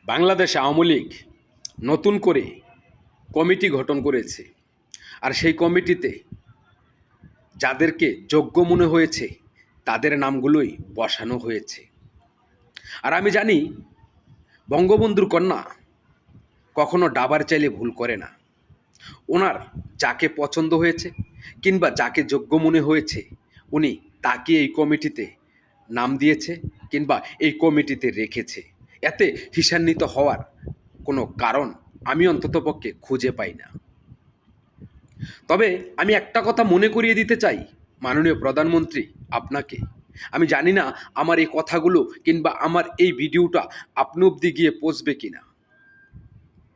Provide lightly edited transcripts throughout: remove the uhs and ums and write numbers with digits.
বাংলাদেশ আওয়ামী লীগ নতুন করে কমিটি গঠন করেছে। আর সেই কমিটিতে যাদেরকে যোগ্য মনে হয়েছে তাদের নামগুলোই বসানো হয়েছে। আর আমি জানি বঙ্গবন্ধুর কন্যা কখনো ডাবার চাইলে ভুল করে না। ওনার যাকে পছন্দ হয়েছে কিংবা যাকে যোগ্য মনে হয়েছে উনি তাকে এই কমিটিতে নাম দিয়েছে কিংবা এই কমিটিতে রেখেছে। এতে হিসান্বিত হওয়ার কোনো কারণ আমি অন্ততপক্ষে খুঁজে পাই না। তবে আমি একটা কথা মনে করিয়ে দিতে চাই মাননীয় প্রধানমন্ত্রী আপনাকে। আমি জানি না আমার এই কথাগুলো কিংবা আমার এই ভিডিওটা আপনি অবধি গিয়ে পৌঁছবে কিনা।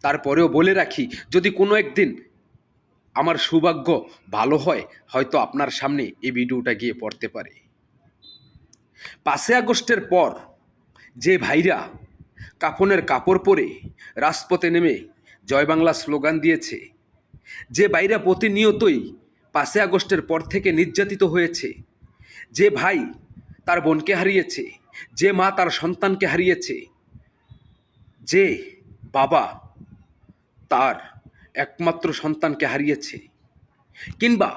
তারপরেও বলে রাখি, যদি কোনো একদিন আমার সৌভাগ্য ভালো হয়, হয়তো আপনার সামনে এই ভিডিওটা গিয়ে পড়তে পারে। 5ই আগস্টের পর যে ভাইরা কাফনের কাপড় পরে রাজপথে নেমে জয় বাংলা স্লোগান দিয়েছে, যে ভাইরা প্রতিনিয়তই 5ই আগস্টের পর থেকে নির্যাতিত হয়েছে, যে ভাই তার বোনকে হারিয়েছে, যে মা তার সন্তানকে হারিয়েছে, যে বাবা তার একমাত্র সন্তানকে হারিয়েছে, কিংবা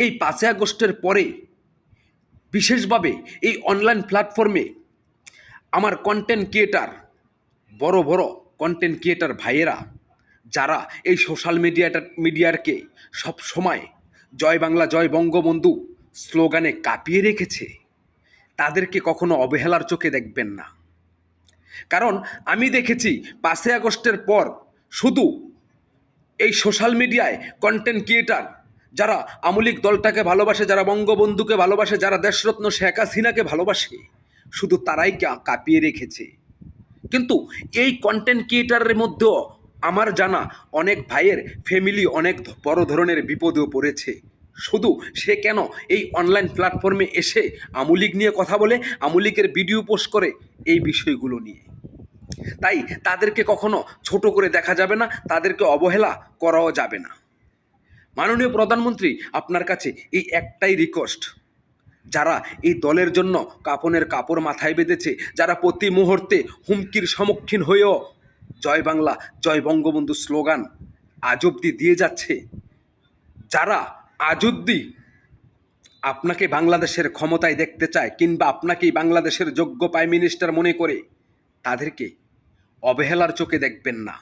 এই 5ই আগস্টের পরে বিশেষভাবে এই অনলাইন প্ল্যাটফর্মে আমার কন্টেন্ট ক্রিয়েটার, বড় বড় কন্টেন্ট ক্রিয়েটার ভাইয়েরা যারা এই সোশ্যাল মিডিয়ারকে সব সময় জয় বাংলা জয় বঙ্গবন্ধু স্লোগানে কাঁপিয়ে রেখেছে, তাদেরকে কখনো অবহেলার চোখে দেখবেন না। কারণ আমি দেখেছি 5ই আগস্টের পর শুধু এই সোশ্যাল মিডিয়ায় কন্টেন্ট ক্রিয়েটার যারা আওয়ামী লীগ দলটাকে ভালোবাসে, যারা বঙ্গবন্ধুকে ভালোবাসে, যারা দেশরত্ন শেখ হাসিনাকে ভালোবাসে, শুধু তারাই কাঁপিয়ে রেখেছে। কিন্তু এই কন্টেন্ট ক্রিয়েটারের মধ্যেও আমার জানা অনেক ভাইয়ের ফ্যামিলি অনেক বড় ধরনের বিপদেও পড়েছে। শুধু সে কেন এই অনলাইন প্ল্যাটফর্মে এসে আওয়ামী লীগ নিয়ে কথা বলে, আওয়ামী লীগের ভিডিও পোস্ট করে এই বিষয়গুলো নিয়ে। তাই তাদেরকে কখনো ছোট করে দেখা যাবে না, তাদেরকে অবহেলা করাও যাবে না। মাননীয় প্রধানমন্ত্রী, আপনার কাছে এই একটাই রিকোয়েস্ট, যারা এই দলের জন্য কাফনের কাপড় মাথায় বেঁধেছে, যারা প্রতি মুহূর্তে হুমকির সম্মুখীন হয়েও জয় বাংলা জয় বঙ্গবন্ধু স্লোগান আজ অবধি দিয়ে যাচ্ছে, যারা আজ অবধি আপনাকে বাংলাদেশের ক্ষমতায় দেখতে চায় কিংবা আপনাকেই বাংলাদেশের যোগ্য প্রাইম মিনিস্টার মনে করে, তাদেরকে অবহেলার চোখে দেখবেন না।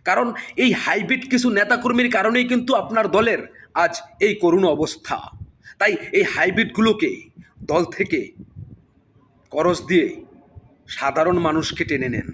কারণ এই হাইব্রিড কিছু নেতাকর্মীর কারণেই কিন্তু আপনার দলের আজ এই করুণ অবস্থা। তাই এই হাইব্রিডগুলোকে দল থেকে করস দিয়ে সাধারণ মানুষকে টেনে নেন।